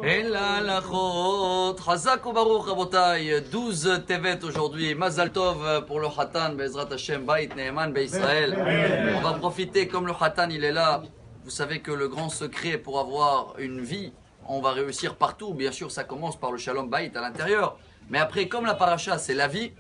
Et la lachot, Chazak ou Baruch Rabotai, 12 Tevet aujourd'hui, Mazal Tov pour le Khatan, Bezrat Hashem, Bait Neeman, Israël. On va profiter, comme le Khatan il est là, vous savez que le grand secret pour avoir une vie, on va réussir partout, bien sûr ça commence par le Shalom Bait à l'intérieur, mais après comme la paracha c'est la vie,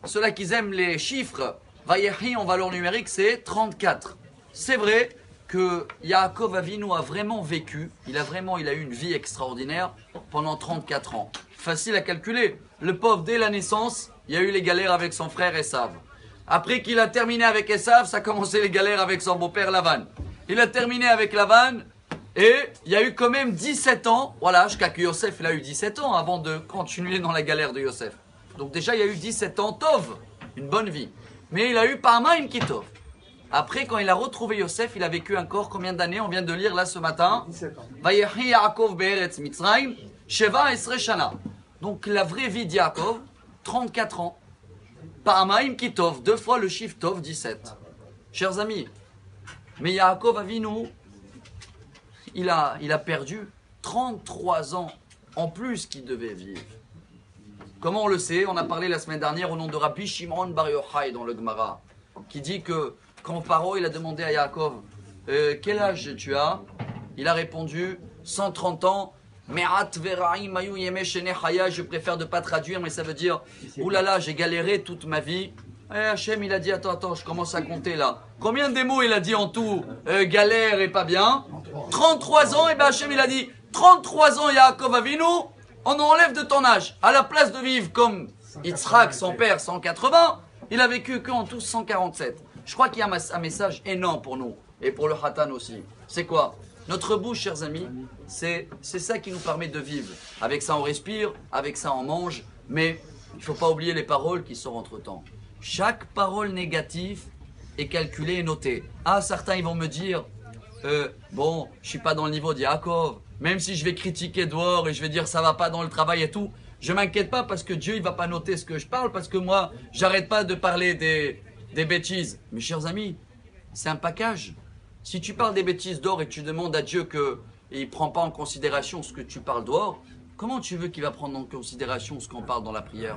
ceux-là qui aiment les chiffres, Vayehi en valeur numérique c'est 34. C'est vrai que Yaakov Avinu a vraiment vécu, il a eu une vie extraordinaire pendant 34 ans. Facile à calculer. Le pauvre, dès la naissance, il y a eu les galères avec son frère Esav. Après qu'il a terminé avec Esav, ça a commencé les galères avec son beau-père Lavan. Il a terminé avec Lavan et il y a eu quand même 17 ans, voilà, jusqu'à que Yosef il a eu 17 ans avant de continuer dans la galère de Yosef. Donc déjà il y a eu 17 ans, Tov, une bonne vie. Mais il a eu Parmaim qui Tov. Après, quand il a retrouvé Yosef, il a vécu encore combien d'années? On vient de lire là ce matin. 17 ans. Vayehi Yaakov be'eretz Mitzrayim, Sheva esre shana. Donc la vraie vie d'Yaakov, 34 ans. Paramaim kitov, 2 fois le chiffre tov, 17. Chers amis, mais Yaakov Avinu, il a perdu 33 ans en plus qu'il devait vivre. Comment on le sait? On a parlé la semaine dernière au nom de Rabbi Shimon Bar Yochai dans le Gemara, qui dit que quand Paro il a demandé à Yaakov quel âge tu as, il a répondu 130 ans. Je préfère ne pas traduire, mais ça veut dire oulala, j'ai galéré toute ma vie. Et Hachem il a dit attends, je commence à compter là. Combien de mots il a dit en tout galère et pas bien? 33 ans. Et bien Hachem il a dit 33 ans Yaakov Avinu, on enlève de ton âge. À la place de vivre comme Yitzhak, son père, 180, il a vécu qu'en tout 147. Je crois qu'il y a un message énorme pour nous et pour le Khatan aussi. C'est quoi? Notre bouche, chers amis, c'est ça qui nous permet de vivre. Avec ça on respire, avec ça on mange, mais il ne faut pas oublier les paroles qui sortent entre temps. Chaque parole négative est calculée et notée. Ah, certains ils vont me dire, bon, je ne suis pas dans le niveau d'Yaakov, même si je vais critiquer dehors et je vais dire ça ne va pas dans le travail et tout, je ne m'inquiète pas parce que Dieu il ne va pas noter ce que je parle, parce que moi, j'arrête pas de parler des bêtises. Mes chers amis, c'est un package. Si tu parles des bêtises dehors et que tu demandes à Dieu qu'il ne prend pas en considération ce que tu parles dehors, comment tu veux qu'il va prendre en considération ce qu'on parle dans la prière?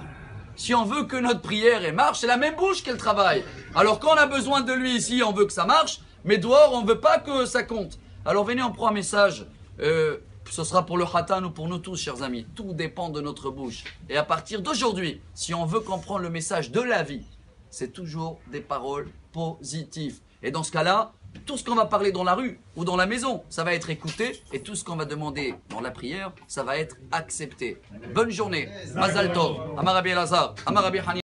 Si on veut que notre prière elle marche, c'est la même bouche qu'elle travaille. Alors quand on a besoin de lui ici, on veut que ça marche, mais dehors, on ne veut pas que ça compte. Alors venez, on prend un message. Ce sera pour le Khatan ou pour nous tous, chers amis. Tout dépend de notre bouche. Et à partir d'aujourd'hui, si on veut comprendre le message de la vie, c'est toujours des paroles positives. Et dans ce cas-là, tout ce qu'on va parler dans la rue ou dans la maison, ça va être écouté. Et tout ce qu'on va demander dans la prière, ça va être accepté. Bonne journée. Mazal Tov. Amar Rabbi Elazar. Amar Rabbi Hani.